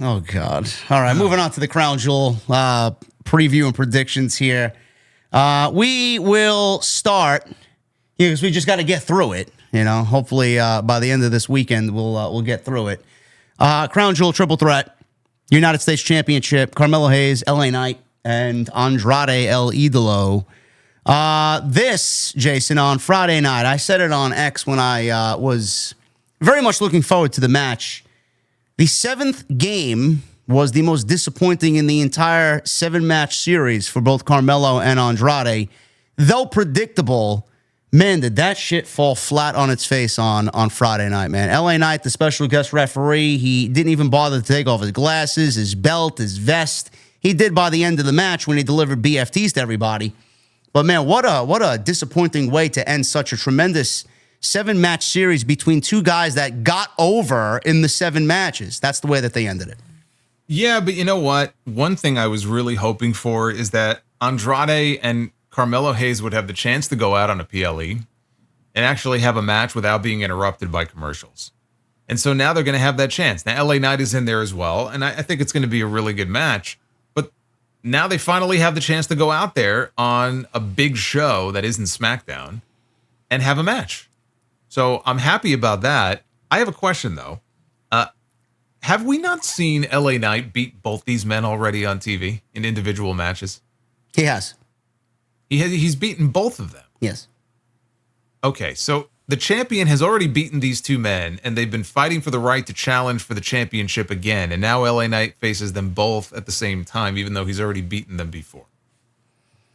Oh, God. All right, moving on to the Crown Jewel preview and predictions here. We will start, because we just got to get through it. Hopefully by the end of this weekend, we'll get through it. Crown Jewel triple threat, United States Championship, Carmelo Hayes, LA Knight, and Andrade El Idolo. This, Jason, on Friday night, I said it on X when I was very much looking forward to the match. The seventh game was the most disappointing in the entire seven-match series for both Carmelo and Andrade. Though predictable, man, did that shit fall flat on its face on Friday night, man. LA Knight, the special guest referee, he didn't even bother to take off his glasses, his belt, his vest. He did by the end of the match when he delivered BFTs to everybody. But, man, what a disappointing way to end such a tremendous seven-match series between two guys that got over in the seven matches. That's the way that they ended it. Yeah, but you know what? One thing I was really hoping for is that Andrade and Carmelo Hayes would have the chance to go out on a PLE and actually have a match without being interrupted by commercials. And so now they're going to have that chance. Now, LA Knight is in there as well, and I think it's going to be a really good match. But now they finally have the chance to go out there on a big show that isn't SmackDown and have a match. So I'm happy about that. I have a question, though. Have we not seen LA Knight beat both these men already on TV in individual matches? He has. He's beaten both of them. Yes. Okay, so the champion has already beaten these two men, and they've been fighting for the right to challenge for the championship again. And now LA Knight faces them both at the same time, even though he's already beaten them before.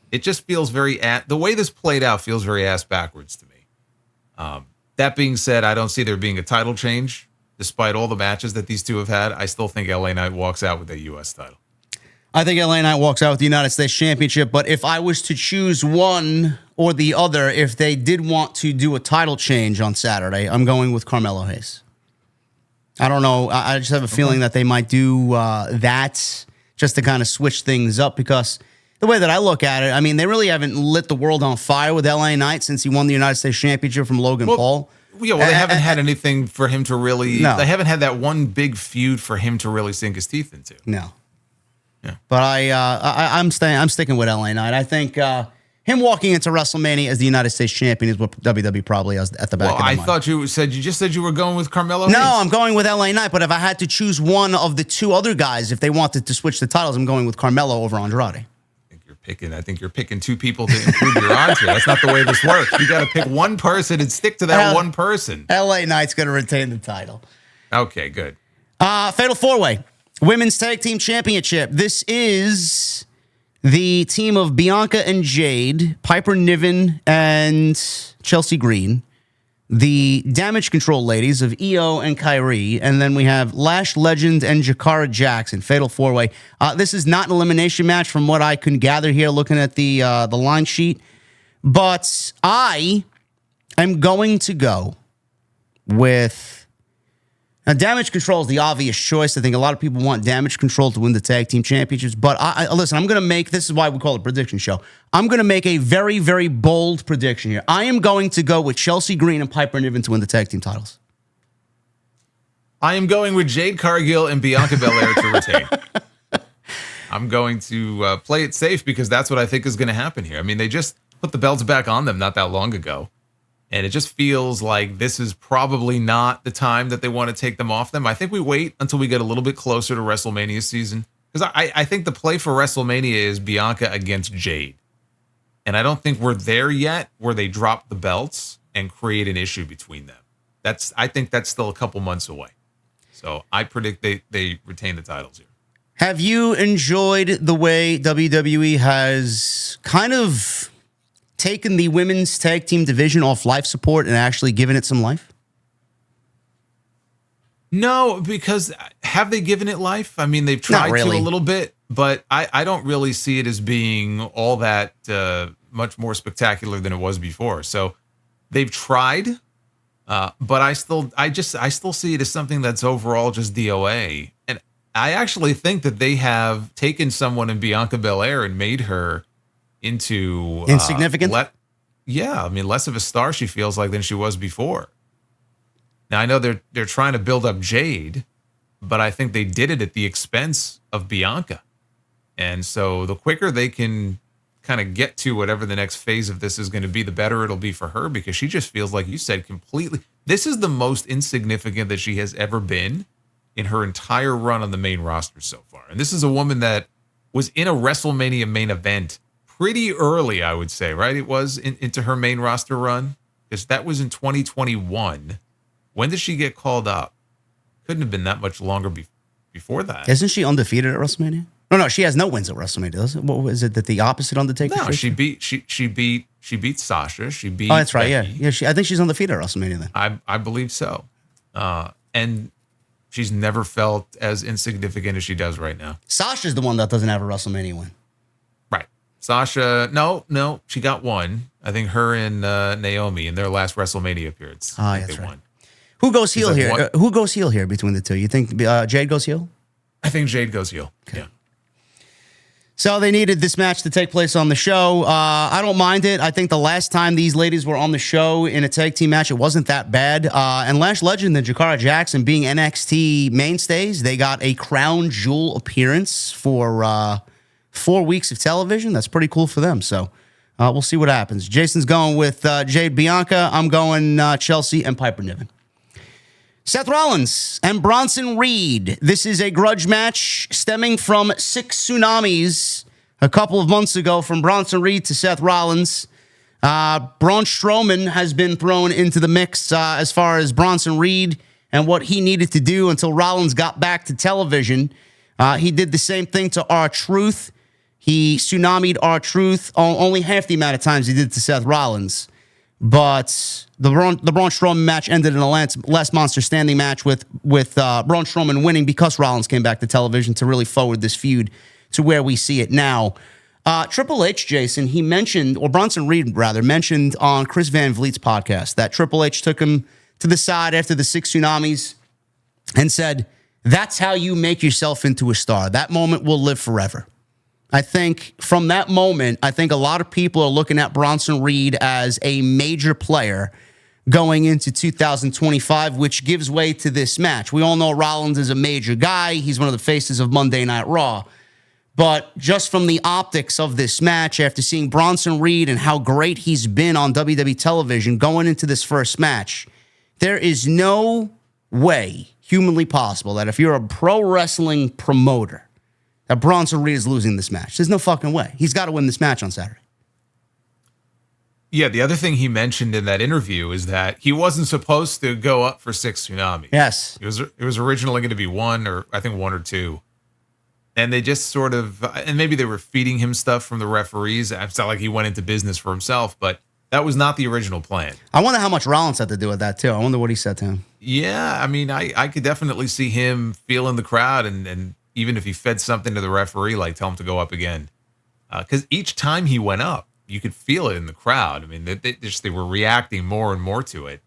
It just feels the way this played out feels very ass backwards to me. That being said, I don't see there being a title change. Despite all the matches that these two have had, I still think LA Knight walks out with a U.S. title. I think LA Knight walks out with the United States Championship, but if I was to choose one or the other, if they did want to do a title change on Saturday, I'm going with Carmelo Hayes. I don't know. I just have a feeling that they might do that just to kind of switch things up, because the way that I look at it, I mean, they really haven't lit the world on fire with LA Knight since he won the United States Championship from Logan Paul. Yeah, well, they haven't had anything for him to really... No. They haven't had that one big feud for him to really sink his teeth into. No. Yeah. But I'm sticking with LA Knight. I think him walking into WrestleMania as the United States champion is what WWE probably has at the back of their mind. I thought you just said you were going with Carmelo Hayes. No, I'm going with LA Knight, but if I had to choose one of the two other guys, if they wanted to switch the titles, I'm going with Carmelo over Andrade. I think you're picking two people to improve your odds here. That's not the way this works. You got to pick one person and stick to that one person. LA Knight's going to retain the title. Okay, good. Fatal 4-Way, Women's Tag Team Championship. This is the team of Bianca and Jade, Piper Niven and Chelsea Green, the Damage Control ladies of Io and Kyrie, and then we have Lash Legend and Jakara Jackson, Fatal 4-Way. This is not an elimination match from what I can gather here looking at the line sheet, but I am going to go with... Now, Damage Control is the obvious choice. I think a lot of people want Damage Control to win the tag team championships. But listen, I'm going to make, this is why we call it a prediction show. I'm going to make a very, very bold prediction here. I am going to go with Chelsea Green and Piper Niven to win the tag team titles. I am going with Jade Cargill and Bianca Belair to retain. I'm going to play it safe because that's what I think is going to happen here. I mean, they just put the belts back on them not that long ago. And it just feels like this is probably not the time that they want to take them off them. I think we wait until we get a little bit closer to WrestleMania season. Because I think the play for WrestleMania is Bianca against Jade. And I don't think we're there yet where they drop the belts and create an issue between them. I think that's still a couple months away. So I predict they retain the titles here. Have you enjoyed the way WWE has kind of taken the women's tag team division off life support and actually given it some life? No, because have they given it life? I mean, they've tried to a little bit, but I don't really see it as being all that much more spectacular than it was before. So they've tried, but I still see it as something that's overall just DOA. And I actually think that they have taken someone in Bianca Belair and made her into insignificant. Less of a star she feels like than she was before. Now I know they're trying to build up Jade, but I think they did it at the expense of Bianca. And so the quicker they can kind of get to whatever the next phase of this is going to be, the better it'll be for her, because she just feels, like you said, completely. This is the most insignificant that she has ever been in her entire run on the main roster so far. And this is a woman that was in a WrestleMania main event pretty early, I would say, right? It was into her main roster run, because that was in 2021. When did she get called up? Couldn't have been that much longer before that. Isn't she undefeated at WrestleMania? No, she has no wins at WrestleMania, does it? What was it, that the opposite Undertaker? No, she beat Sasha. She beat. Oh, that's right. Becky. Yeah. I think she's undefeated at WrestleMania then. I believe so. And she's never felt as insignificant as she does right now. Sasha's the one that doesn't have a WrestleMania win. Right. Sasha, no, she got one. I think her and Naomi in their last WrestleMania appearance. Oh, that's right. Won. Who goes heel here? Who goes heel here between the two? You think Jade goes heel? I think Jade goes heel. Okay. Yeah. So they needed this match to take place on the show. I don't mind it. I think the last time these ladies were on the show in a tag team match, it wasn't that bad. And Lash Legend and Jakara Jackson being NXT mainstays, they got a crown jewel appearance for 4 weeks of television. That's pretty cool for them. So we'll see what happens. Jason's going with Jade Bianca. I'm going Chelsea and Piper Niven. Seth Rollins and Bronson Reed. This is a grudge match stemming from 6 tsunamis a couple of months ago from Bronson Reed to Seth Rollins. Braun Strowman has been thrown into the mix as far as Bronson Reed and what he needed to do until Rollins got back to television. He did the same thing to R-Truth. He tsunami'd R-Truth only half the amount of times he did to Seth Rollins. But the Braun Strowman match ended in a last monster standing match with Braun Strowman winning because Rollins came back to television to really forward this feud to where we see it now. Triple H, Jason, he mentioned, or Bronson Reed rather, mentioned on Chris Van Vliet's podcast that Triple H took him to the side after the 6 tsunamis and said, "That's how you make yourself into a star. That moment will live forever." I think from that moment, I think a lot of people are looking at Bronson Reed as a major player going into 2025, which gives way to this match. We all know Rollins is a major guy. He's one of the faces of Monday Night Raw. But just from the optics of this match, after seeing Bronson Reed and how great he's been on WWE television going into this first match, there is no way humanly possible that if you're a pro wrestling promoter, that Bronson Reed is losing this match. There's no fucking way. He's got to win this match on Saturday. Yeah, the other thing he mentioned in that interview is that he wasn't supposed to go up for 6 tsunamis. Yes. It was originally going to be 1 or 2. And they just sort of, and maybe they were feeding him stuff from the referees. It's not like he went into business for himself, but that was not the original plan. I wonder how much Rollins had to do with that, too. I wonder what he said to him. Yeah, I mean, I could definitely see him feeling the crowd and even if he fed something to the referee, like tell him to go up again. Because each time he went up, you could feel it in the crowd. I mean, they were reacting more and more to it.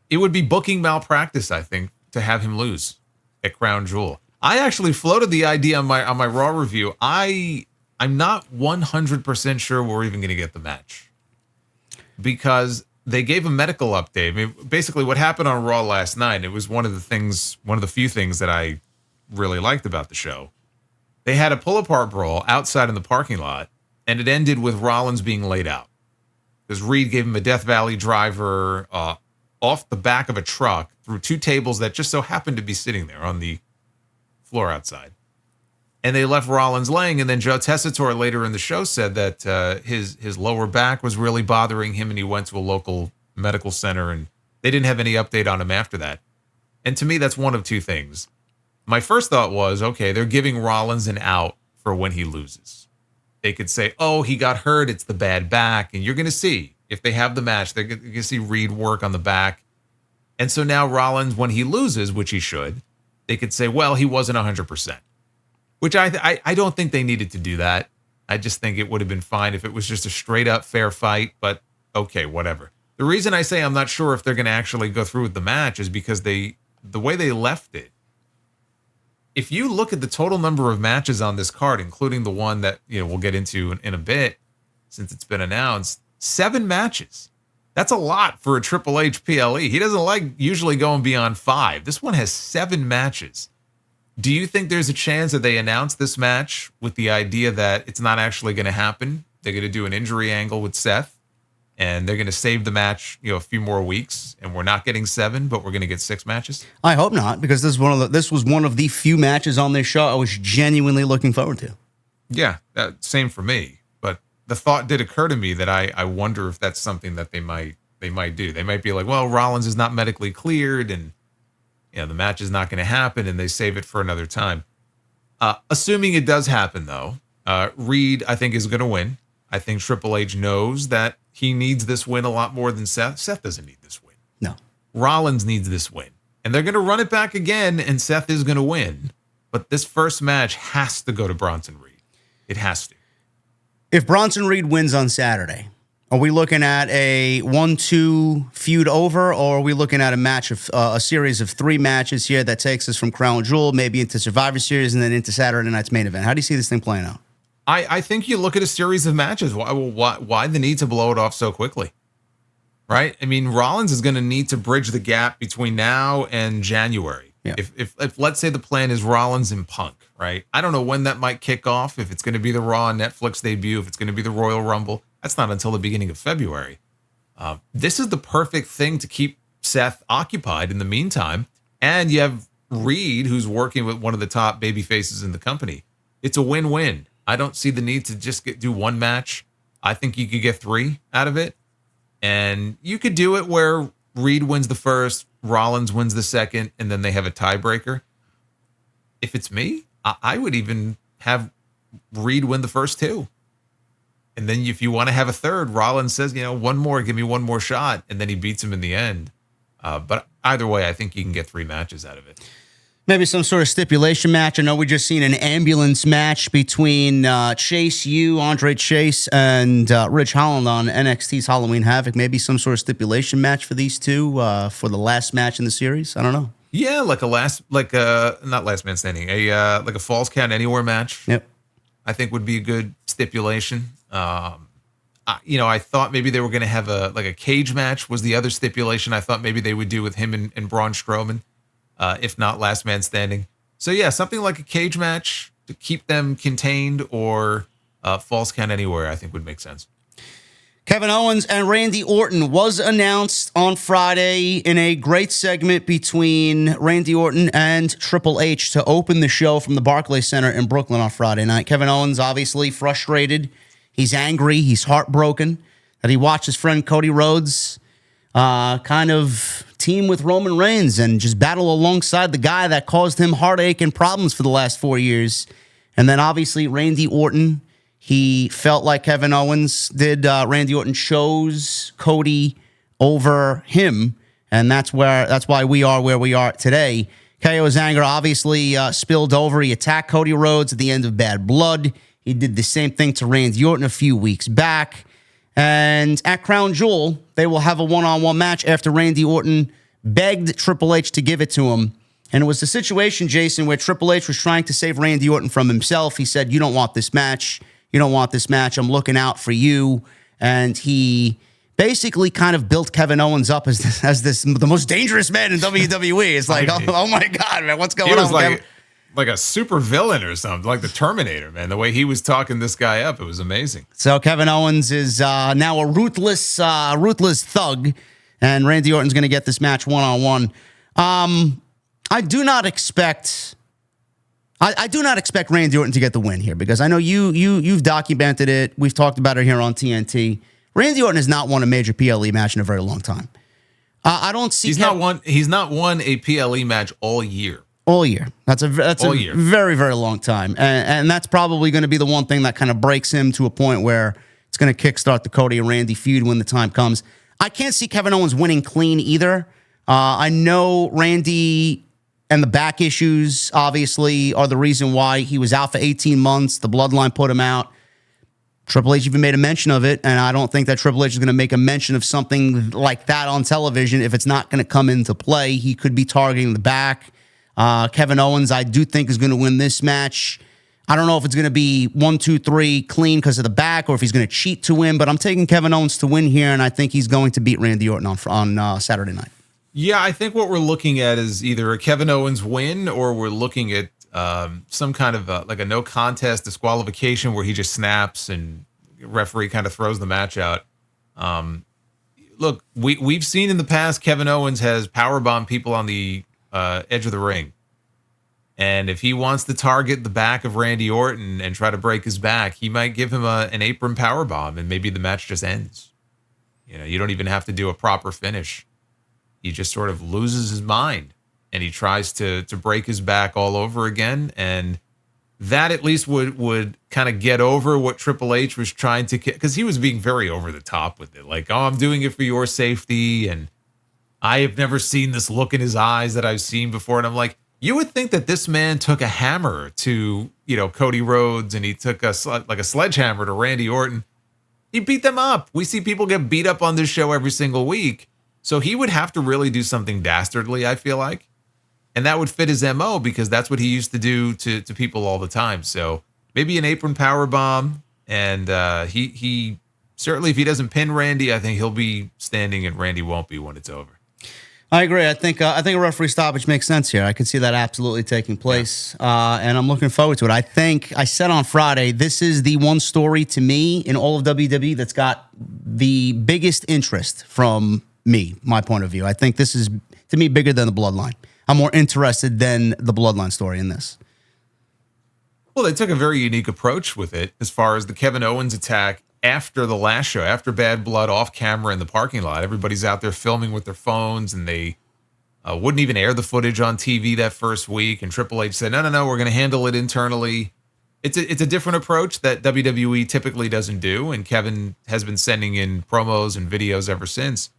It would be booking malpractice, I think, to have him lose at Crown Jewel. I actually floated the idea on my Raw review. I'm not 100% sure we're even going to get the match. Because they gave a medical update. I mean, basically what happened on Raw last night, it was one of the few things that I really liked about the show. They had a pull-apart brawl outside in the parking lot, and it ended with Rollins being laid out. Because Reed gave him a Death Valley driver off the back of a truck through 2 tables that just so happened to be sitting there on the floor outside. And they left Rollins laying, and then Joe Tessitore later in the show said that his lower back was really bothering him, and he went to a local medical center, and they didn't have any update on him after that. And to me, that's one of 2 things. My first thought was, okay, they're giving Rollins an out for when he loses. They could say, oh, he got hurt, it's the bad back. And you're going to see, if they have the match, they're going to see Reed work on the back. And so now Rollins, when he loses, which he should, they could say, well, he wasn't 100%. Which I don't think they needed to do that. I just think it would have been fine if it was just a straight up fair fight, but okay, whatever. The reason I say I'm not sure if they're going to actually go through with the match is because the way they left it, if you look at the total number of matches on this card, including the one that we'll get into in a bit, since it's been announced, 7 matches. That's a lot for a Triple H PLE. He doesn't like usually going beyond 5. This one has 7 matches. Do you think there's a chance that they announce this match with the idea that it's not actually going to happen? They're going to do an injury angle with Seth, and they're going to save the match, a few more weeks, and we're not getting 7, but we're going to get 6 matches? I hope not, because this was one of the few matches on this show I was genuinely looking forward to. Yeah, same for me. But the thought did occur to me that I wonder if that's something that they might do. They might be like, well, Rollins is not medically cleared, and the match is not going to happen, and they save it for another time. Assuming it does happen, though, Reed, I think, is going to win. I think Triple H knows that he needs this win a lot more than Seth. Seth doesn't need this win. No. Rollins needs this win. And they're going to run it back again, and Seth is going to win. But this first match has to go to Bronson Reed. It has to. If Bronson Reed wins on Saturday, are we looking at a 1-2 feud over, or are we looking at a series of 3 matches here that takes us from Crown Jewel, maybe into Survivor Series, and then into Saturday night's main event? How do you see this thing playing out? I think you look at a series of matches. Why the need to blow it off so quickly? Right? I mean, Rollins is going to need to bridge the gap between now and January. Yeah. If let's say the plan is Rollins and Punk, right? I don't know when that might kick off, if it's going to be the Raw Netflix debut, if it's going to be the Royal Rumble. That's not until the beginning of February. This is the perfect thing to keep Seth occupied in the meantime. And you have Reed, who's working with one of the top baby faces in the company. It's a win-win. I don't see the need to just do one match. I think you could get 3 out of it. And you could do it where Reed wins the first, Rollins wins the second, and then they have a tiebreaker. If it's me, I would even have Reed win the first 2. And then if you want to have a third, Rollins says, one more, give me one more shot. And then he beats him in the end. But either way, I think you can get 3 matches out of it. Maybe some sort of stipulation match. I know we just seen an ambulance match between Chase U, Andre Chase, and Rich Holland on NXT's Halloween Havoc. Maybe some sort of stipulation match for these two for the last match in the series. I don't know. Yeah, not last man standing, like a Falls Count Anywhere match. Yep, I think would be a good stipulation. I thought maybe they were going to have a cage match was the other stipulation. I thought maybe they would do with him and Braun Strowman. If not last man standing. So yeah, something like a cage match to keep them contained, or Falls Count Anywhere, I think would make sense. Kevin Owens and Randy Orton was announced on Friday in a great segment between Randy Orton and Triple H to open the show from the Barclays Center in Brooklyn on Friday night. Kevin Owens obviously frustrated. He's angry. He's heartbroken that he watched his friend Cody Rhodes kind of team with Roman Reigns and just battle alongside the guy that caused him heartache and problems for the last 4 years. And then obviously Randy Orton, he felt like Kevin Owens did. Randy Orton chose Cody over him, and that's why we are where we are today. KO's anger obviously spilled over. He attacked Cody Rhodes at the end of Bad Blood. He did the same thing to Randy Orton a few weeks back. And at Crown Jewel, they will have a one-on-one match after Randy Orton begged Triple H to give it to him. And it was a situation, Jason, where Triple H was trying to save Randy Orton from himself. He said, you don't want this match. You don't want this match. I'm looking out for you. And he basically kind of built Kevin Owens up as the most dangerous man in WWE. It's like, oh my God, man, what's going on? He was like a super villain or something, like the Terminator, man. The way he was talking this guy up, it was amazing. So Kevin Owens is now a ruthless thug, and Randy Orton's going to get this match one-on-one. I do not expect Randy Orton to get the win here, because I know you've documented it. We've talked about it here on TNT. Randy Orton has not won a major PLE match in a very long time. I don't see he's not won a PLE match all year. All year. That's a very, very long time. And that's probably going to be the one thing that kind of breaks him to a point where it's going to kickstart the Cody and Randy feud when the time comes. I can't see Kevin Owens winning clean either. I know Randy and the back issues obviously are the reason why he was out for 18 months. The Bloodline put him out. Triple H even made a mention of it, and I don't think that Triple H is going to make a mention of something like that on television if it's not going to come into play. He could be targeting the back. Kevin Owens, I do think, is going to win this match. I don't know if it's going to be 1, 2, 3 clean because of the back or if he's going to cheat to win, but I'm taking Kevin Owens to win here, and I think he's going to beat Randy Orton on Saturday night. Yeah, I think what we're looking at is either a Kevin Owens win or we're looking at some kind of like a no contest disqualification where he just snaps and referee kind of throws the match out. Look, we've seen in the past Kevin Owens has powerbombed people on the edge of the ring. And if he wants to target the back of Randy Orton and try to break his back, he might give him an apron powerbomb and maybe the match just ends. You know, you don't even have to do a proper finish. He just sort of loses his mind and he tries to break his back all over again. And that at least would kind of get over what Triple H was trying to, because he was being very over the top with it. Like, oh, I'm doing it for your safety. And I have never seen this look in his eyes that I've seen before. And I'm like, you would think that this man took a hammer to, Cody Rhodes, and he took a sledgehammer to Randy Orton. He beat them up. We see people get beat up on this show every single week. So he would have to really do something dastardly, I feel like. And that would fit his MO because that's what he used to do to people all the time. So maybe an apron power bomb. And he certainly, if he doesn't pin Randy, I think he'll be standing and Randy won't be when it's over. I agree. I think a referee stoppage makes sense here. I can see that absolutely taking place, and I'm looking forward to it. I think I said on Friday, this is the one story to me in all of WWE that's got the biggest interest from me, my point of view. I think this is, to me, bigger than the Bloodline. I'm more interested than the Bloodline story in this. Well, they took a very unique approach with it as far as the Kevin Owens attack after the last show, after Bad Blood off camera in the parking lot. Everybody's out there filming with their phones, and they wouldn't even air the footage on TV that first week. And Triple H said, no, we're going to handle it internally. It's a different approach that WWE typically doesn't do, and Kevin has been sending in promos and videos ever since.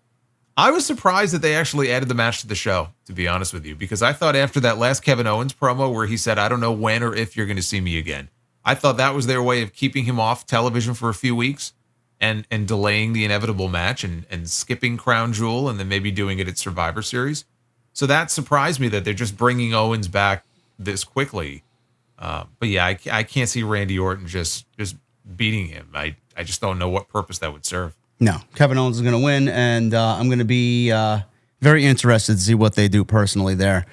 I was surprised that they actually added the match to the show, to be honest with you, because I thought after that last Kevin Owens promo where he said, I don't know when or if you're going to see me again, I thought that was their way of keeping him off television for a few weeks and delaying the inevitable match and skipping Crown Jewel and then maybe doing it at Survivor Series. So that surprised me that they're just bringing Owens back this quickly. But yeah, I can't see Randy Orton just beating him. I just don't know what purpose that would serve. No, Kevin Owens is going to win, and I'm going to be very interested to see what they do personally there.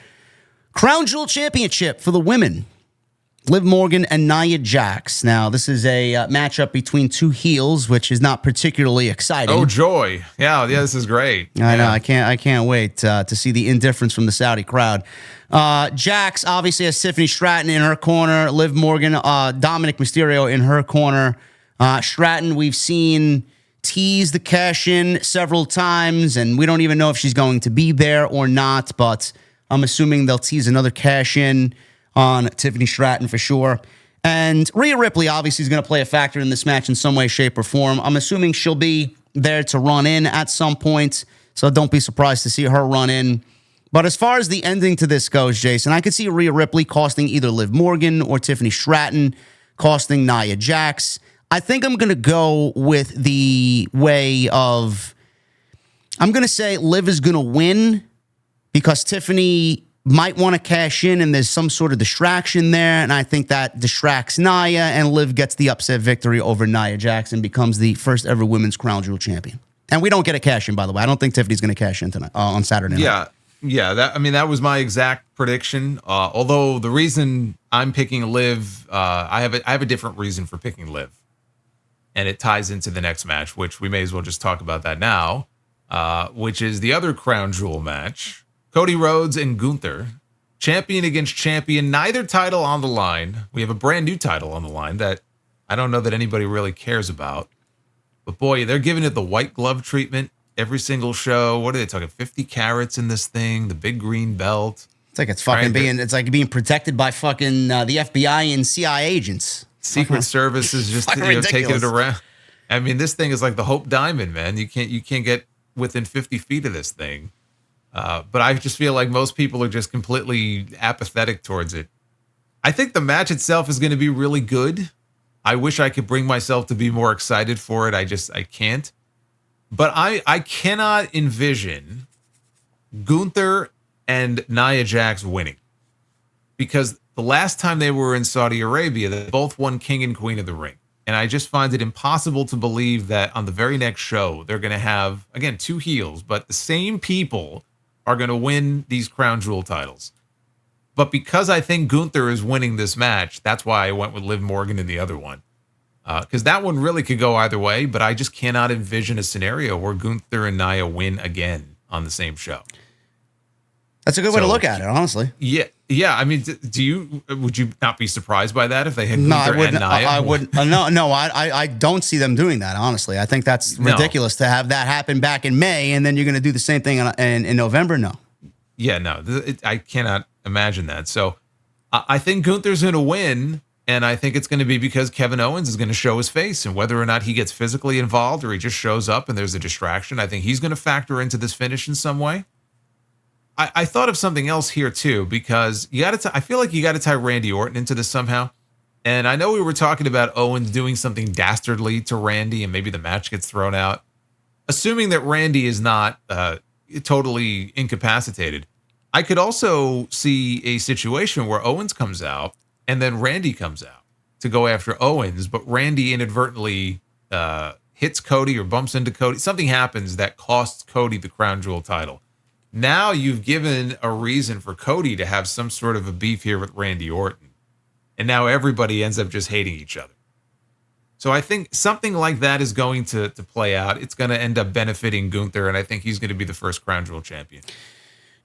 Crown Jewel Championship for the women. Liv Morgan and Nia Jax. Now, this is a matchup between two heels, which is not particularly exciting. Oh, joy. Yeah, this is great. I know. I can't wait to see the indifference from the Saudi crowd. Jax obviously has Tiffany Stratton in her corner. Liv Morgan, Dominic Mysterio in her corner. Stratton, we've seen tease the cash-in several times, and we don't even know if she's going to be there or not, but I'm assuming they'll tease another cash-in on Tiffany Stratton for sure. And Rhea Ripley obviously is going to play a factor in this match in some way, shape, or form. I'm assuming she'll be there to run in at some point, so don't be surprised to see her run in. But as far as the ending to this goes, Jason, I could see Rhea Ripley costing either Liv Morgan or Tiffany Stratton, costing Nia Jax. I think I'm going to go with the way of, I'm going to say Liv is going to win because Tiffany might want to cash in and there's some sort of distraction there, and I think that distracts Nia, and Liv gets the upset victory over Nia Jax and becomes the first ever women's Crown Jewel champion. And we don't get a cash in, by the way. I don't think Tiffany's going to cash in tonight on Saturday night. Yeah. That was my exact prediction. Although the reason I'm picking Liv, I have a different reason for picking Liv, and it ties into the next match, which we may as well just talk about that now, which is the other Crown Jewel match. Cody Rhodes and Gunther, champion against champion, neither title on the line. We have a brand new title on the line that I don't know that anybody really cares about. But boy, they're giving it the white glove treatment every single show. What are they talking? 50 carats in this thing, the big green belt. It's like it's like being protected by fucking the FBI and CIA agents. Secret Service is just taking it around. I mean, this thing is like the Hope Diamond, man. You can't get within 50 feet of this thing. But I just feel like most people are just completely apathetic towards it. I think the match itself is going to be really good. I wish I could bring myself to be more excited for it. I can't. But I cannot envision Gunther and Nia Jax winning. Because the last time they were in Saudi Arabia, they both won King and Queen of the Ring. And I just find it impossible to believe that on the very next show, they're going to have, again, two heels, but the same people are going to win these crown jewel titles. But because I think Gunther is winning this match, that's why I went with Liv Morgan in the other one. Because that one really could go either way, but I just cannot envision a scenario where Gunther and Nia win again on the same show. That's a good way to look at it, honestly. Yeah. I mean, would you not be surprised by that if they had Gunther and Nia? I wouldn't. No. I don't see them doing that. Honestly, I think that's ridiculous to have that happen back in May, and then you're going to do the same thing in November. No. Yeah, no. I cannot imagine that. So I think Gunther's going to win, and I think it's going to be because Kevin Owens is going to show his face, and whether or not he gets physically involved or he just shows up and there's a distraction, I think he's going to factor into this finish in some way. I thought of something else here too, because I feel like you got to tie Randy Orton into this somehow. And I know we were talking about Owens doing something dastardly to Randy and maybe the match gets thrown out. Assuming that Randy is not totally incapacitated, I could also see a situation where Owens comes out and then Randy comes out to go after Owens, but Randy inadvertently hits Cody or bumps into Cody. Something happens that costs Cody the crown jewel title. Now you've given a reason for Cody to have some sort of a beef here with Randy Orton. And now everybody ends up just hating each other. So I think something like that is going to play out. It's going to end up benefiting Gunther, and I think he's going to be the first crown jewel champion.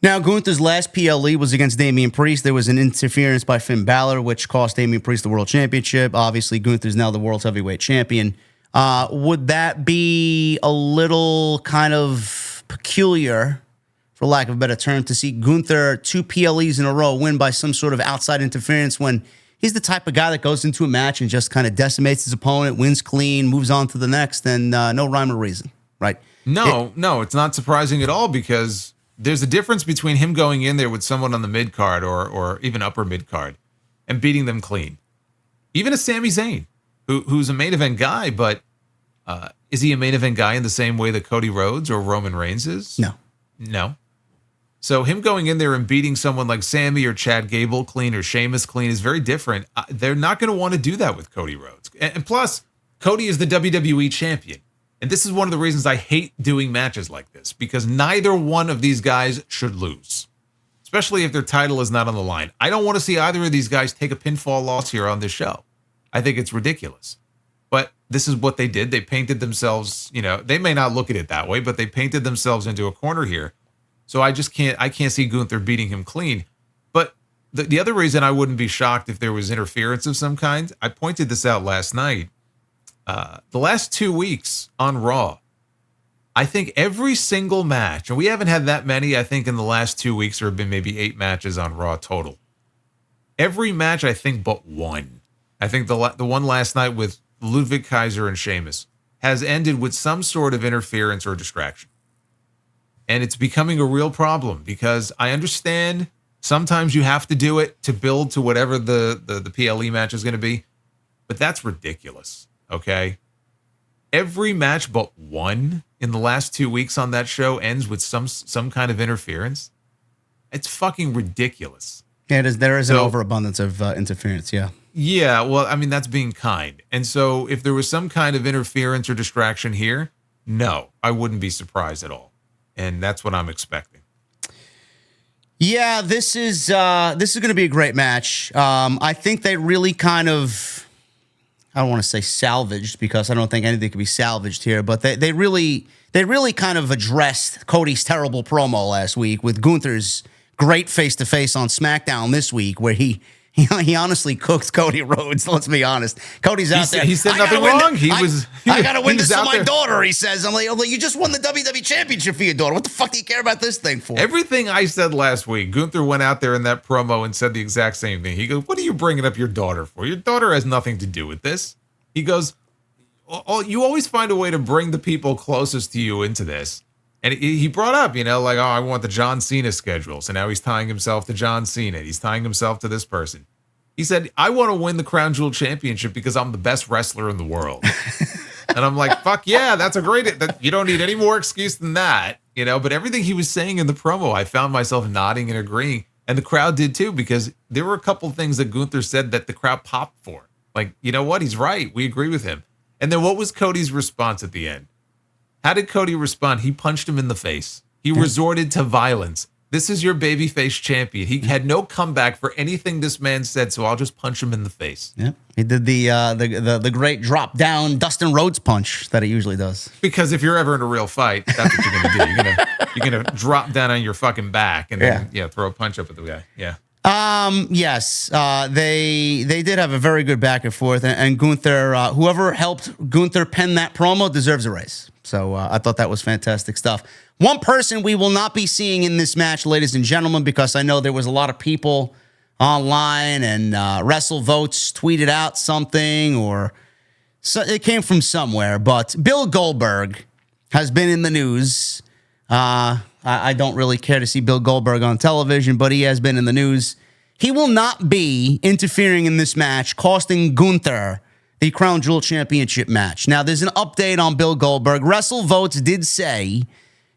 Now, Gunther's last PLE was against Damian Priest. There was an interference by Finn Balor, which cost Damian Priest the world championship. Obviously, Gunther's now the world's heavyweight champion. Would that be a little kind of peculiar, for lack of a better term, to see Gunther 2 PLEs in a row win by some sort of outside interference when he's the type of guy that goes into a match and just kind of decimates his opponent, wins clean, moves on to the next, and no rhyme or reason, right? No, it's not surprising at all because there's a difference between him going in there with someone on the mid card or even upper mid card and beating them clean. Even a Sami Zayn, who's a main event guy, but is he a main event guy in the same way that Cody Rhodes or Roman Reigns is? No. So him going in there and beating someone like Sammy or Chad Gable clean or Sheamus clean is very different. They're not going to want to do that with Cody Rhodes. And plus, Cody is the WWE champion. And this is one of the reasons I hate doing matches like this, because neither one of these guys should lose, especially if their title is not on the line. I don't want to see either of these guys take a pinfall loss here on this show. I think it's ridiculous. But this is what they did. They painted themselves, they may not look at it that way, but they painted themselves into a corner here. So I can't see Gunther beating him clean. But the other reason I wouldn't be shocked if there was interference of some kind, I pointed this out last night. The last 2 weeks on Raw, I think every single match, and we haven't had that many, I think in the last 2 weeks there have been maybe 8 matches on Raw total. Every match, I think, but one. I think the one last night with Ludwig Kaiser and Sheamus has ended with some sort of interference or distraction. And it's becoming a real problem because I understand sometimes you have to do it to build to whatever the PLE match is going to be, but that's ridiculous, okay? Every match but one in the last 2 weeks on that show ends with some kind of interference. It's fucking ridiculous. Yeah, there is an overabundance of interference, yeah. Yeah, well, I mean, that's being kind. And so if there was some kind of interference or distraction here, no, I wouldn't be surprised at all. And that's what I'm expecting. Yeah, this is going to be a great match. I think they really kind of, I don't want to say salvaged because I don't think anything can be salvaged here, but they really kind of addressed Cody's terrible promo last week with Gunther's great face-to-face on SmackDown this week where he honestly cooked Cody Rhodes. Let's be honest. Cody's out there. He said nothing wrong. I got to win this for my daughter, he says. I'm like, you just won the WWE Championship for your daughter. What the fuck do you care about this thing for? Everything I said last week, Gunther went out there in that promo and said the exact same thing. He goes, what are you bringing up your daughter for? Your daughter has nothing to do with this. He goes, you always find a way to bring the people closest to you into this. And he brought up, I want the John Cena schedule. So now he's tying himself to John Cena. He's tying himself to this person. He said, I want to win the Crown Jewel Championship because I'm the best wrestler in the world. And I'm like, fuck yeah, that's a great, you don't need any more excuse than that. But everything he was saying in the promo, I found myself nodding and agreeing. And the crowd did too, because there were a couple things that Gunther said that the crowd popped for. Like, you know what? He's right. We agree with him. And then what was Cody's response at the end? How did Cody respond? He punched him in the face. He resorted to violence. This is your babyface champion. He had no comeback for anything this man said, so I'll just punch him in the face. Yeah, he did the great drop down Dustin Rhodes punch that he usually does. Because if you're ever in a real fight, that's what you're gonna do. You're gonna drop down on your fucking back and then throw a punch up at the guy. Yeah. Yes, they did have a very good back and forth, and Gunther, whoever helped Gunther pen that promo deserves a raise. So I thought that was fantastic stuff. One person we will not be seeing in this match, ladies and gentlemen, because I know there was a lot of people online and WrestleVotes tweeted out something, or so it came from somewhere, but Bill Goldberg has been in the news. I don't really care to see Bill Goldberg on television, but he has been in the news. He will not be interfering in this match, costing Gunther the Crown Jewel Championship match. Now, there's an update on Bill Goldberg. WrestleVotes did say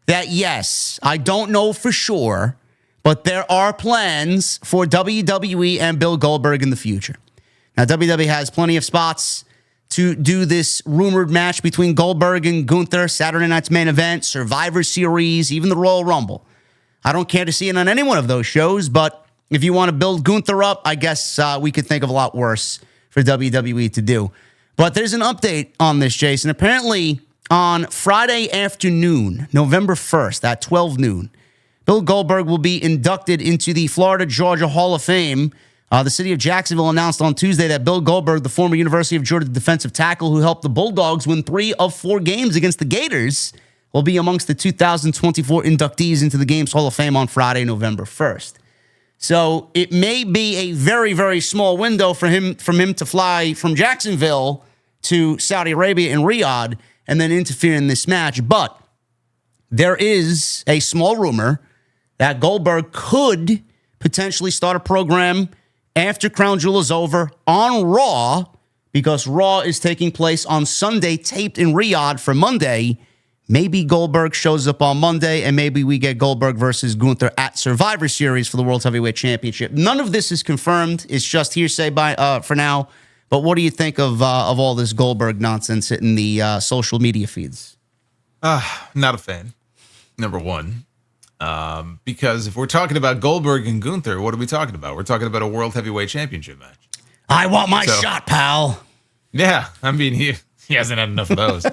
that, yes, I don't know for sure, but there are plans for WWE and Bill Goldberg in the future. Now, WWE has plenty of spots to do this rumored match between Goldberg and Gunther, Saturday night's main event, Survivor Series, even the Royal Rumble. I don't care to see it on any one of those shows, but if you want to build Gunther up, I guess we could think of a lot worse for WWE to do. But there's an update on this, Jason. Apparently, on Friday afternoon, November 1st at 12 noon, Bill Goldberg will be inducted into the Florida-Georgia Hall of Fame. The city of Jacksonville announced on Tuesday that Bill Goldberg, the former University of Georgia defensive tackle who helped the Bulldogs win 3 of 4 games against the Gators, will be amongst the 2024 inductees into the Games Hall of Fame on Friday, November 1st. So it may be a very, very small window for him to fly from Jacksonville to Saudi Arabia and Riyadh and then interfere in this match. But there is a small rumor that Goldberg could potentially start a program after Crown Jewel is over on Raw, because Raw is taking place on Sunday, taped in Riyadh for Monday. Maybe Goldberg shows up on Monday, and maybe we get Goldberg versus Gunther at Survivor Series for the World Heavyweight Championship. None of this is confirmed. It's just hearsay for now. But what do you think of all this Goldberg nonsense hitting the social media feeds? Not a fan, number one. Because if we're talking about Goldberg and Gunther, what are we talking about? We're talking about a World Heavyweight Championship match. I want my shot, pal. Yeah, I mean, he hasn't had enough of those.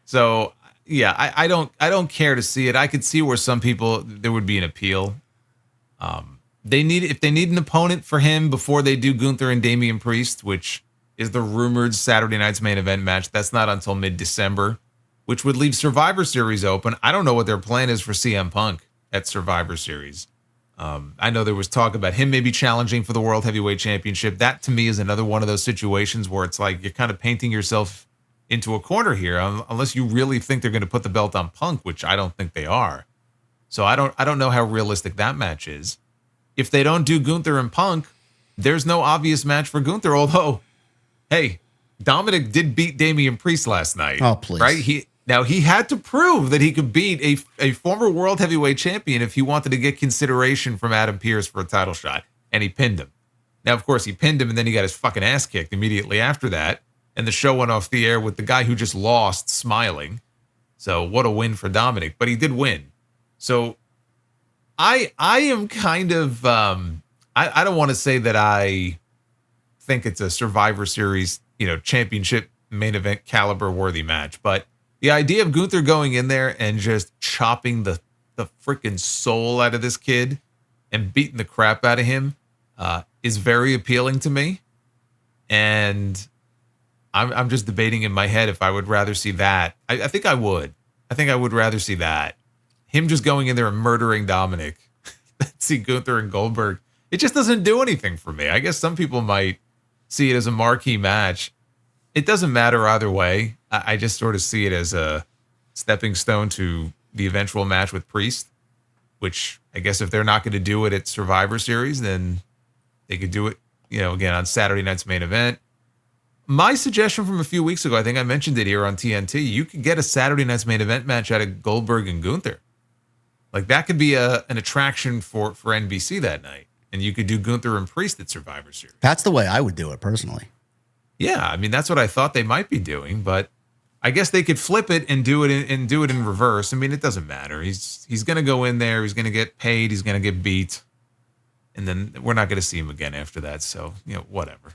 So, yeah, I don't care to see it. I could see where some people, there would be an appeal. If they need an opponent for him before they do Gunther and Damian Priest, which is the rumored Saturday night's main event match, that's not until mid-December, which would leave Survivor Series open. I don't know what their plan is for CM Punk at Survivor Series. I know there was talk about him maybe challenging for the World Heavyweight Championship. That, to me, is another one of those situations where it's like you're kind of painting yourself into a corner here, unless you really think they're going to put the belt on Punk, which I don't think they are. So I don't know how realistic that match is. If they don't do Gunther and Punk, there's no obvious match for Gunther, although, hey, Dominic did beat Damian Priest last night. Oh, please. Right? He had to prove that he could beat a former world heavyweight champion if he wanted to get consideration from Adam Pearce for a title shot, and he pinned him. Now, of course, he pinned him, and then he got his fucking ass kicked immediately after that, and the show went off the air with the guy who just lost smiling. So what a win for Dominic, but he did win. So I am kind of, I don't want to say that I think it's a Survivor Series, championship main event caliber worthy match, but the idea of Gunther going in there and just chopping the freaking soul out of this kid and beating the crap out of him is very appealing to me. And I'm just debating in my head if I would rather see that. I think I would. I think I would rather see that. Him just going in there and murdering Dominic. See Gunther and Goldberg. It just doesn't do anything for me. I guess some people might see it as a marquee match. It doesn't matter either way. I just sort of see it as a stepping stone to the eventual match with Priest, which I guess if they're not going to do it at Survivor Series, then they could do it, again on Saturday night's main event. My suggestion from a few weeks ago, I think I mentioned it here on TNT, you could get a Saturday night's main event match out of Goldberg and Gunther. Like that could be an attraction for NBC that night. And you could do Gunther and Priest at Survivor Series. That's the way I would do it personally. Yeah, I mean that's what I thought they might be doing, but I guess they could flip it and do it in reverse. I mean, it doesn't matter. He's going to go in there. He's going to get paid. He's going to get beat, and then we're not going to see him again after that. So whatever.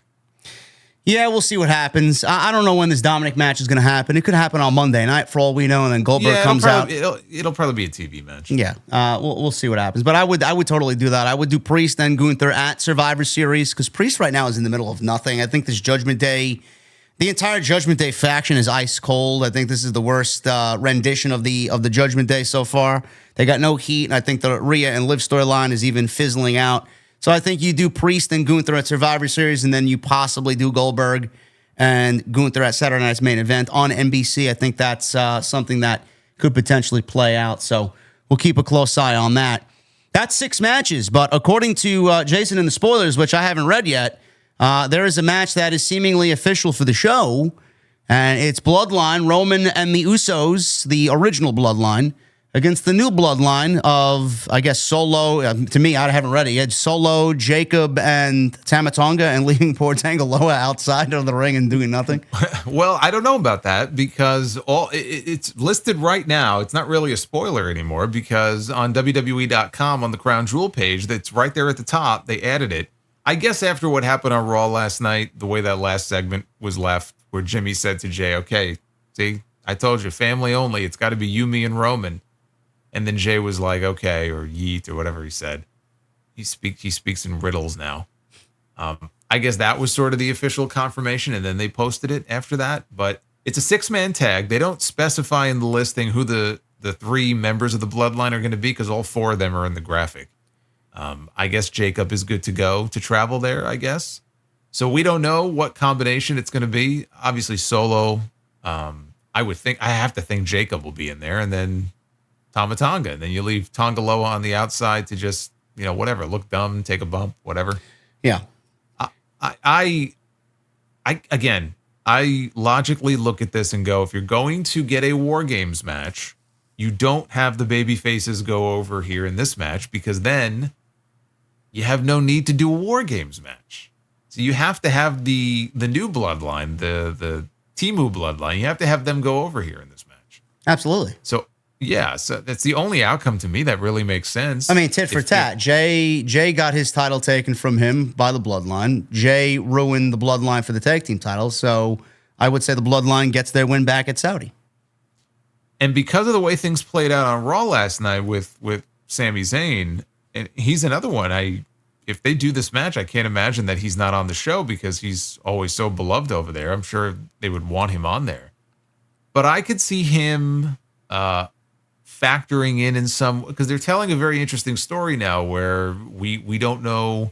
Yeah, we'll see what happens. I don't know when this Dominic match is going to happen. It could happen on Monday night for all we know, and then Goldberg comes out. It'll probably be a TV match. Yeah, we'll see what happens. But I would totally do that. I would do Priest and Gunther at Survivor Series because Priest right now is in the middle of nothing. I think this Judgment Day, the entire Judgment Day faction is ice cold. I think this is the worst rendition of the Judgment Day so far. They got no heat, and I think the Rhea and Liv storyline is even fizzling out. So I think you do Priest and Gunther at Survivor Series, and then you possibly do Goldberg and Gunther at Saturday Night's Main Event on NBC. I think that's something that could potentially play out. So we'll keep a close eye on that. That's 6 matches, but according to Jason in the spoilers, which I haven't read yet, there is a match that is seemingly official for the show, and it's Bloodline, Roman and the Usos, the original Bloodline, against the new Bloodline of, I guess, Solo. To me, I haven't read it yet. Solo, Jacob, and Tamatonga, and leaving poor Tangaloa outside of the ring and doing nothing. Well, I don't know about that because it's listed right now. It's not really a spoiler anymore because on WWE.com on the Crown Jewel page, that's right there at the top, they added it. I guess after what happened on Raw last night, the way that last segment was left, where Jimmy said to Jay, okay, see, I told you, family only. It's got to be you, me, and Roman. And then Jay was like, okay, or yeet, or whatever he said. He speaks in riddles now. I guess that was sort of the official confirmation, and then they posted it after that. But it's a 6-man tag. They don't specify in the listing who the 3 members of the Bloodline are going to be because all 4 of them are in the graphic. I guess Jacob is good to go to travel there, I guess. So we don't know what combination it's going to be. Obviously, Solo, I have to think Jacob will be in there, and then Tamatonga, and then you leave Tongaloa on the outside to just, whatever, look dumb, take a bump, whatever. Yeah. I logically look at this and go, if you're going to get a War Games match, you don't have the baby faces go over here in this match because then you have no need to do a War Games match. So you have to have the new Bloodline, the Timu Bloodline, you have to have them go over here in this match. Absolutely. So yeah, so that's the only outcome to me that really makes sense. I mean, tit for tat. Jay got his title taken from him by the Bloodline. Jay ruined the Bloodline for the tag team title, so I would say the Bloodline gets their win back at Saudi. And because of the way things played out on Raw last night with Sami Zayn, and he's another one. If they do this match, I can't imagine that he's not on the show because he's always so beloved over there. I'm sure they would want him on there. But I could see him factoring in some, because they're telling a very interesting story now where we don't know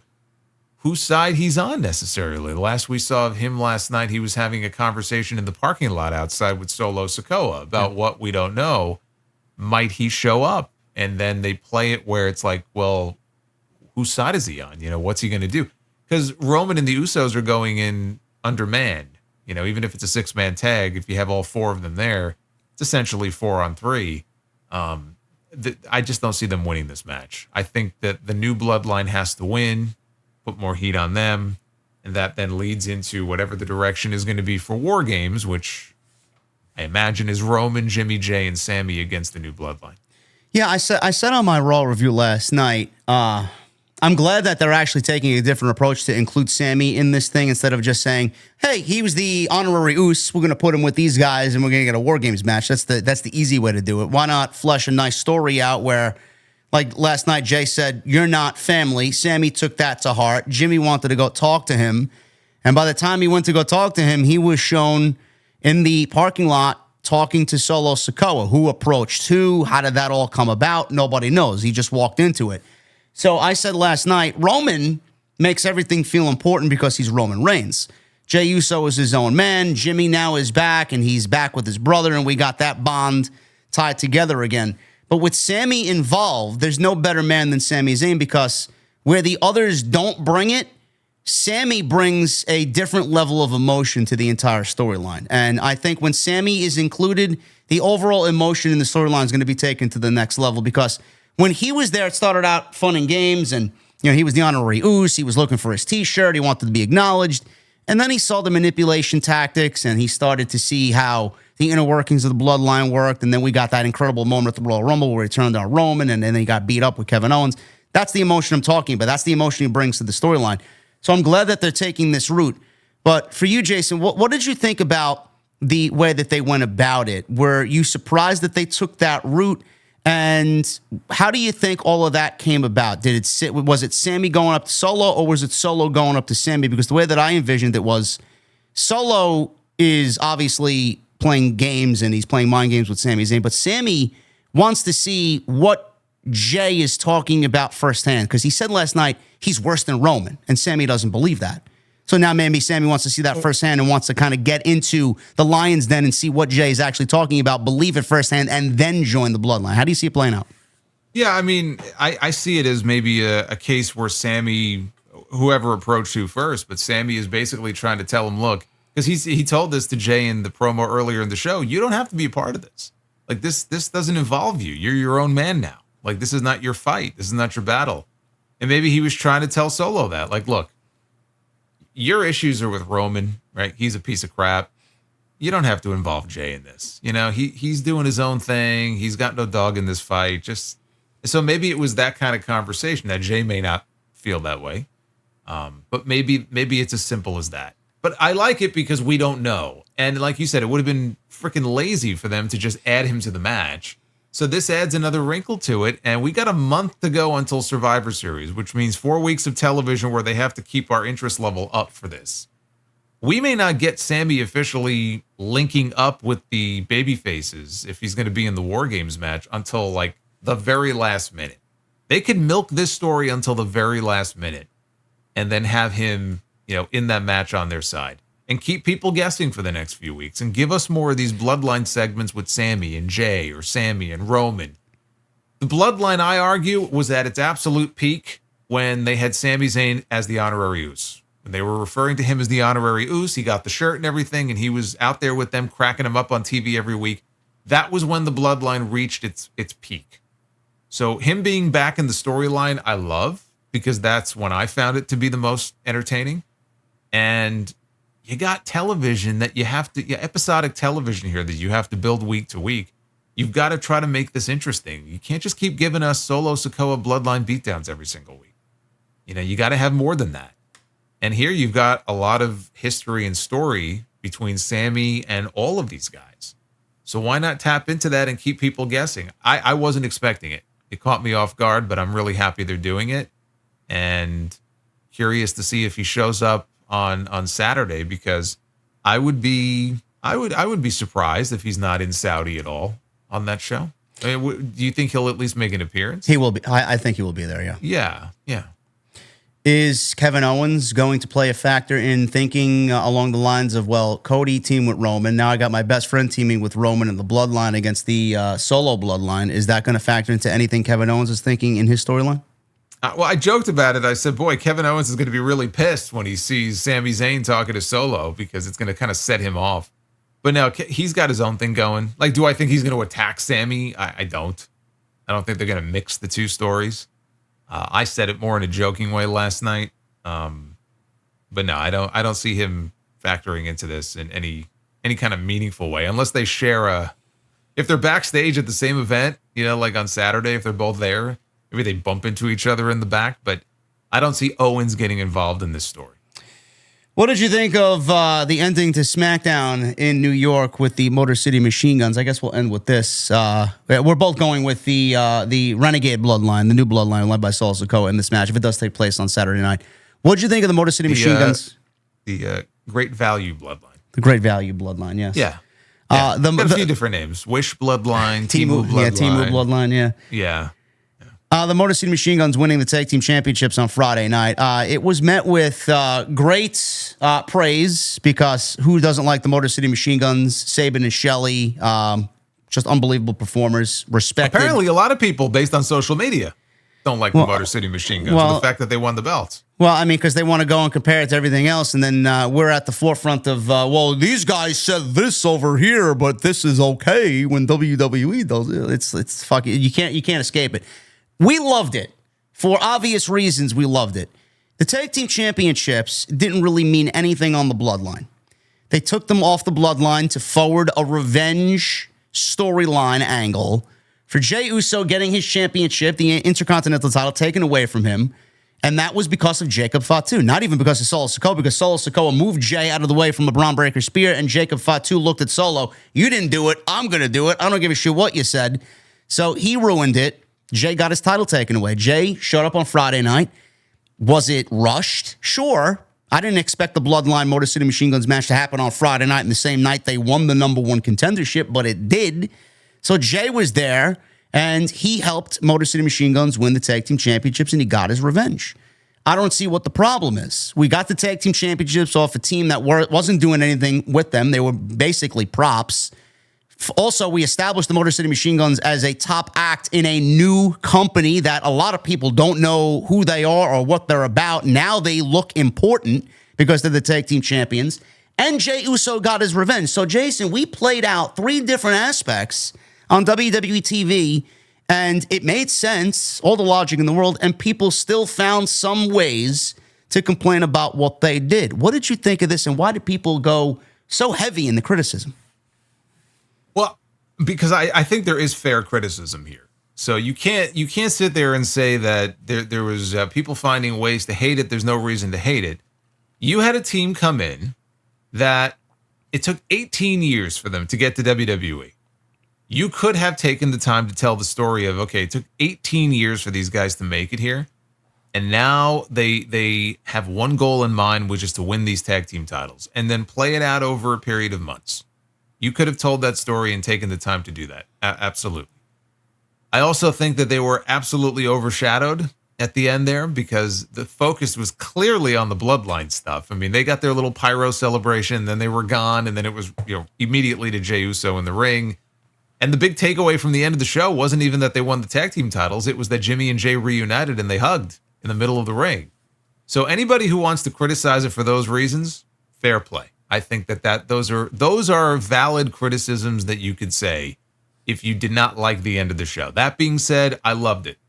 whose side he's on necessarily. The last we saw of him last night, he was having a conversation in the parking lot outside with Solo Sikoa about what we don't know. Might he show up? And then they play it where it's like, well, whose side is he on? What's he going to do? Because Roman and the Usos are going in undermanned. Even if it's a 6-man tag, if you have all 4 of them there, it's essentially 4-on-3. I just don't see them winning this match. I think that the new Bloodline has to win, put more heat on them, and that then leads into whatever the direction is going to be for War Games, which I imagine is Roman, Jimmy, Jay, and Sammy against the new Bloodline. Yeah, I said on my Raw review last night, I'm glad that they're actually taking a different approach to include Sammy in this thing instead of just saying, hey, he was the honorary Us. We're going to put him with these guys and we're going to get a War Games match. That's the easy way to do it. Why not flesh a nice story out where, like last night, Jay said, you're not family. Sammy took that to heart. Jimmy wanted to go talk to him. And by the time he went to go talk to him, he was shown in the parking lot talking to Solo Sikoa. Who approached who? How did that all come about? Nobody knows. He just walked into it. So I said last night, Roman makes everything feel important because he's Roman Reigns. Jey Uso is his own man. Jimmy now is back, and he's back with his brother, and we got that bond tied together again. But with Sammy involved, there's no better man than Sami Zayn because where the others don't bring it, Sammy brings a different level of emotion to the entire storyline. And I think when Sammy is included, the overall emotion in the storyline is going to be taken to the next level because when he was there, it started out fun and games, and he was the honorary Uso. He was looking for his T-shirt. He wanted to be acknowledged, and then he saw the manipulation tactics, and he started to see how the inner workings of the Bloodline worked. And then we got that incredible moment at the Royal Rumble where he turned on Roman, and then he got beat up with Kevin Owens. That's the emotion I'm talking about. That's the emotion he brings to the storyline. So I'm glad that they're taking this route. But for you, Jason, what did you think about the way that they went about it? Were you surprised that they took that route? And how do you think all of that came about? Was it Sammy going up to Solo, or was it Solo going up to Sammy? Because the way that I envisioned it was Solo is obviously playing games, and he's playing mind games with Sami Zayn, but Sammy wants to see what Jay is talking about firsthand, because he said last night he's worse than Roman, and Sammy doesn't believe that. So now maybe Sammy wants to see that firsthand and wants to kind of get into the lion's den and see what Jay is actually talking about, believe it firsthand, and then join the Bloodline. How do you see it playing out? Yeah, I mean, I see it as maybe a case where Sammy, whoever approached who first, but Sammy is basically trying to tell him, look, because he told this to Jay in the promo earlier in the show, you don't have to be a part of this. Like, this doesn't involve you. You're your own man now. Like, this is not your fight. This is not your battle. And maybe he was trying to tell Solo that. Like, look, your issues are with Roman, right? He's a piece of crap. You don't have to involve Jay in this. He's doing his own thing. He's got no dog in this fight. So maybe it was that kind of conversation that Jay may not feel that way. But maybe it's as simple as that. But I like it because we don't know. And like you said, it would have been freaking lazy for them to just add him to the match. So this adds another wrinkle to it. And we got a month to go until Survivor Series, which means 4 weeks of television where they have to keep our interest level up for this. We may not get Sammy officially linking up with the baby faces if he's going to be in the War Games match until like the very last minute. They could milk this story until the very last minute and then have him, in that match on their side and keep people guessing for the next few weeks and give us more of these Bloodline segments with Sammy and Jay or Sammy and Roman. The Bloodline, I argue, was at its absolute peak when they had Sami Zayn as the honorary Uso. When they were referring to him as the honorary Uso, he got the shirt and everything, and he was out there with them, cracking him up on TV every week. That was when the Bloodline reached its peak. So him being back in the storyline, I love, because that's when I found it to be the most entertaining. And you got television that you have to, episodic television here that you have to build week to week. You've got to try to make this interesting. You can't just keep giving us Solo Sikoa Bloodline beatdowns every single week. You got to have more than that. And here you've got a lot of history and story between Sammy and all of these guys. So why not tap into that and keep people guessing? I wasn't expecting it. It caught me off guard, but I'm really happy they're doing it. And curious to see if he shows up on Saturday, because I would be surprised if he's not in Saudi at all on that show. I mean, do you think he'll at least make an appearance? He will be. I think he will be there. Yeah. Is Kevin Owens going to play a factor in thinking along the lines of, well, Cody teamed with Roman, now I got my best friend teaming with Roman in the Bloodline against the Solo Bloodline? Is that going to factor into anything Kevin Owens is thinking in his storyline? Well, I joked about it. I said, boy, Kevin Owens is going to be really pissed when he sees Sami Zayn talking to Solo, because it's going to kind of set him off. But no, he's got his own thing going. Like, do I think he's going to attack Sami? I don't. I don't think they're going to mix the two stories. I said it more in a joking way last night. But no, I don't see him factoring into this in any kind of meaningful way, unless they share if they're backstage at the same event, like on Saturday, if they're both there. Maybe they bump into each other in the back, but I don't see Owens getting involved in this story. What did you think of the ending to SmackDown in New York with the Motor City Machine Guns? I guess we'll end with this. We're both going with the Renegade Bloodline, the new Bloodline led by Solo Sikoa in this match, if it does take place on Saturday night. What did you think of the Motor City Machine Guns? The Great Value Bloodline. The Great Value Bloodline, yes. Yeah. Got a few different names. Wish Bloodline, Timu Bloodline. Yeah, Timu Bloodline, Yeah. The Motor City Machine Guns winning the tag team championships on Friday night. It was met with great praise, because who doesn't like the Motor City Machine Guns? Sabin and Shelley, just unbelievable performers. Respected. Apparently, a lot of people, based on social media, don't like the Motor City Machine Guns. The fact that they won the belts. Well, I mean, because they want to go and compare it to everything else, and then we're at the forefront of, these guys said this over here, but this is okay when WWE does it. It's fucking, you can't escape it. We loved it. For obvious reasons, we loved it. The tag team championships didn't really mean anything on the Bloodline. They took them off the Bloodline to forward a revenge storyline angle for Jey Uso getting his championship, the Intercontinental title, taken away from him. And that was because of Jacob Fatu. Not even because of Solo Sikoa, because Solo Sikoa moved Jey out of the way from the Braun Breaker Spear, and Jacob Fatu looked at Solo. You didn't do it. I'm going to do it. I don't give a shit what you said. So he ruined it. Jey got his title taken away. Jey showed up on Friday night. Was it rushed? Sure. I didn't expect the Bloodline Motor City Machine Guns match to happen on Friday night and the same night they won the number one contendership, but it did. So Jey was there, and he helped Motor City Machine Guns win the tag team championships, and he got his revenge. I don't see what the problem is. We got the tag team championships off a team that wasn't doing anything with them. They were basically props. Also, we established the Motor City Machine Guns as a top act in a new company that a lot of people don't know who they are or what they're about. Now they look important because they're the tag team champions. And Jey Uso got his revenge. So, Jason, we played out 3 different aspects on WWE TV, and it made sense, all the logic in the world, and people still found some ways to complain about what they did. What did you think of this, and why did people go so heavy in the criticism? Well, because I think there is fair criticism here. So you can't sit there and say that there was people finding ways to hate it. There's no reason to hate it. You had a team come in that it took 18 years for them to get to WWE. You could have taken the time to tell the story of, okay, it took 18 years for these guys to make it here. And now they have one goal in mind, which is to win these tag team titles and then play it out over a period of months. You could have told that story and taken the time to do that. Absolutely. I also think that they were absolutely overshadowed at the end there because the focus was clearly on the Bloodline stuff. I mean, they got their little pyro celebration, then they were gone, and then it was, immediately to Jey Uso in the ring. And the big takeaway from the end of the show wasn't even that they won the tag team titles. It was that Jimmy and Jey reunited and they hugged in the middle of the ring. So anybody who wants to criticize it for those reasons, fair play. I think that those are valid criticisms that you could say if you did not like the end of the show. That being said, I loved it.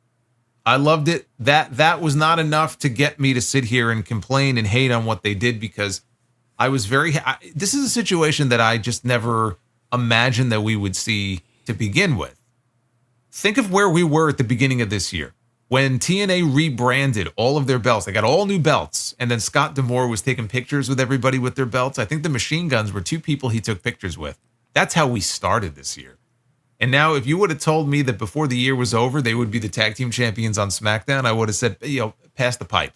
I loved it. That was not enough to get me to sit here and complain and hate on what they did because I was this is a situation that I just never imagined that we would see to begin with. Think of where we were at the beginning of this year. When TNA rebranded all of their belts, they got all new belts, and then Scott D'Amore was taking pictures with everybody with their belts. I think the Machine Guns were 2 people he took pictures with. That's how we started this year. And now, if you would have told me that before the year was over, they would be the tag team champions on SmackDown, I would have said, pass the pipe.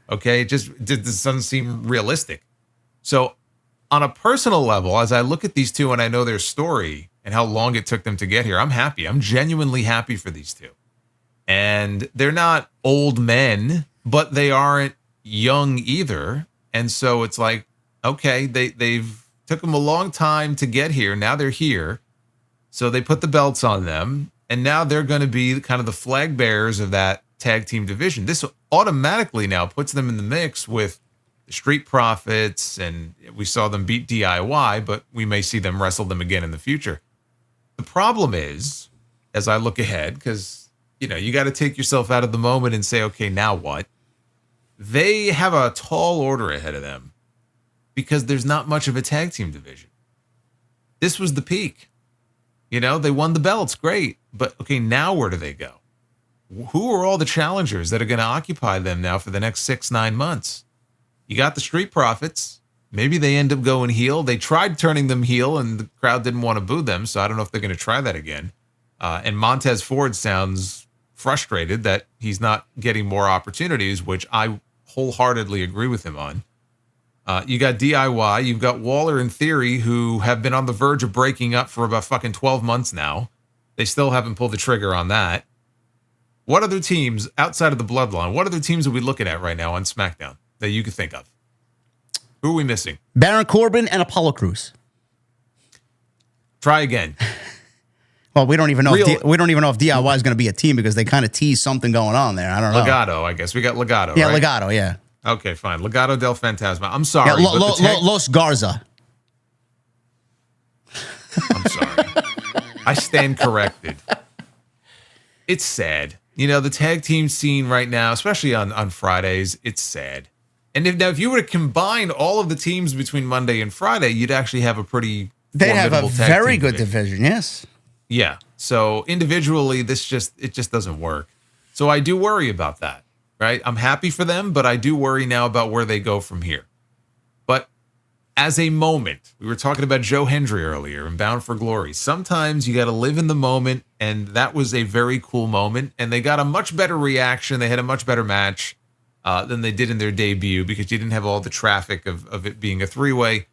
Okay, this doesn't seem realistic. So, on a personal level, as I look at these two and I know their story and how long it took them to get here, I'm happy. I'm genuinely happy for these two. And they're not old men, but they aren't young either. And so it's like, okay, they've took them a long time to get here. Now they're here. So they put the belts on them. And now they're going to be kind of the flag bearers of that tag team division. This automatically now puts them in the mix with the Street Profits. And we saw them beat DIY, but we may see them wrestle them again in the future. The problem is, as I look ahead, because you got to take yourself out of the moment and say, okay, now what? They have a tall order ahead of them because there's not much of a tag team division. This was the peak. They won the belts. Great. But okay, now where do they go? Who are all the challengers that are going to occupy them now for the next 6-9 months? You got the Street Profits. Maybe they end up going heel. They tried turning them heel and the crowd didn't want to boo them. So I don't know if they're going to try that again. And Montez Ford sounds frustrated that he's not getting more opportunities, which I wholeheartedly agree with him on. You got DIY, you've got Waller and Theory, who have been on the verge of breaking up for about fucking 12 months now. They still haven't pulled the trigger on that. What other teams outside of the Bloodline, what other teams are we looking at right now on SmackDown that you could think of? Who are we missing? Baron Corbin and Apollo Crews. Try again. Well, we don't even know if DIY is going to be a team because they kind of tease something going on there. I don't know. Legado, I guess. We got Legado, yeah, right? Legado, yeah. Okay, fine. Legado del Fantasma. I'm sorry. Yeah, Los Garza. I'm sorry. I stand corrected. It's sad. The tag team scene right now, especially on Fridays, it's sad. And if you were to combine all of the teams between Monday and Friday, you'd actually have a pretty They'd have a formidable tag very team good division, yes. Yeah. So individually, it just doesn't work. So I do worry about that, right? I'm happy for them, but I do worry now about where they go from here. But as a moment, we were talking about Joe Hendry earlier and Bound for Glory. Sometimes you got to live in the moment, and that was a very cool moment. And they got a much better reaction. They had a much better match than they did in their debut because you didn't have all the traffic of it being a three-way.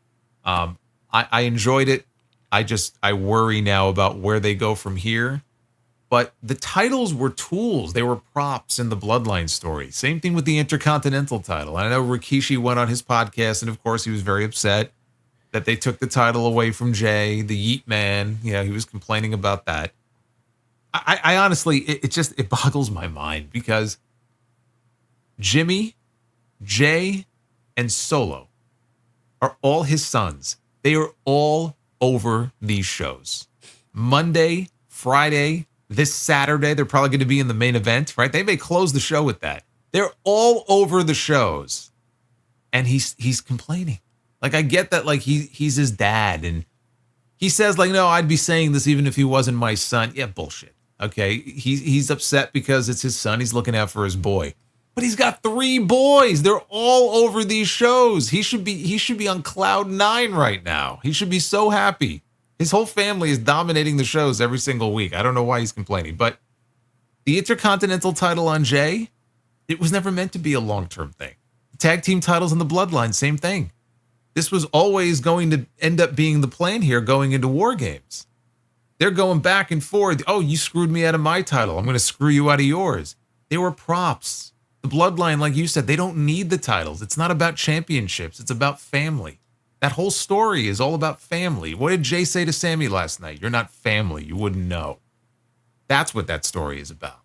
I enjoyed it. I worry now about where they go from here. But the titles were tools. They were props in the Bloodline story. Same thing with the Intercontinental title. I know Rikishi went on his podcast, and of course he was very upset that they took the title away from Jay, the Yeet Man. He was complaining about that. I honestly, it boggles my mind because Jimmy, Jay, and Solo are all his sons. They are all over these shows. Monday, Friday, this Saturday, they're probably going to be in the main event, right? They may close the show with that. They're all over the shows. And he's complaining. Like, I get that, like, he's his dad. And he says, like, no, I'd be saying this even if he wasn't my son. Yeah, bullshit. Okay, he's upset because it's his son. He's looking out for his boy. But he's got 3 boys. They're all over these shows. He should be on cloud 9 right now. He should be so happy. His whole family is dominating the shows every single week. I don't know why he's complaining. But the Intercontinental title on Jay, it was never meant to be a long-term thing. The tag team titles in the Bloodline, same thing. This was always going to end up being the plan here going into War Games. They're going back and forth. Oh, you screwed me out of my title. I'm going to screw you out of yours. They were props. The Bloodline, like you said, they don't need the titles. It's not about championships. It's about family. That whole story is all about family. What did Jay say to Sammy last night? You're not family. You wouldn't know. That's what that story is about.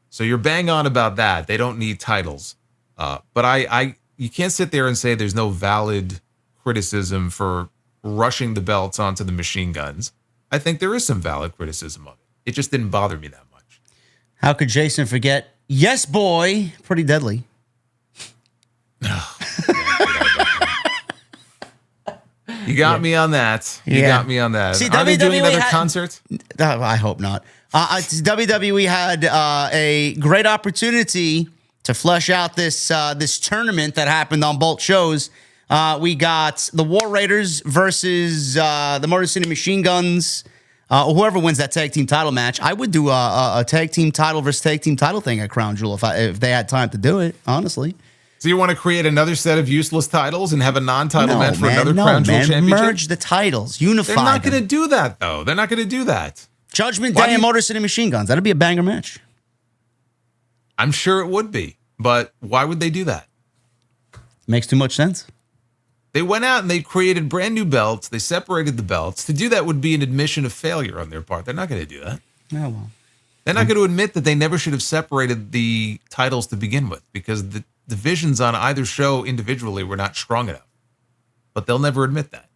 So you're bang on about that. They don't need titles. But you can't sit there and say there's no valid criticism for rushing the belts onto the machine guns. I think there is some valid criticism of it. It just didn't bother me that much. How could Jason forget? Yes, boy. Pretty deadly. You got me on that. You got me on that. See, Are they doing another had, concert? I hope not. WWE had a great opportunity to flesh out this tournament that happened on both shows. We got the War Raiders versus the Motor City Machine Guns. Whoever wins that tag team title match, I would do a tag team title versus tag team title thing at Crown Jewel if they had time to do it, honestly. So you want to create another set of useless titles and have a non-title match for another Crown Jewel championship? Merge the titles, unify. They're not going to do that, though. They're not going to do that. Judgment Day and Motor City Machine Guns. That'd be a banger match. I'm sure it would be, but why would they do that? Makes too much sense. They went out and they created brand new belts. They separated the belts. To do that would be an admission of failure on their part. They're not going to do that. Oh, well. They're not going to admit that they never should have separated the titles to begin with because the divisions on either show individually were not strong enough. But they'll never admit that.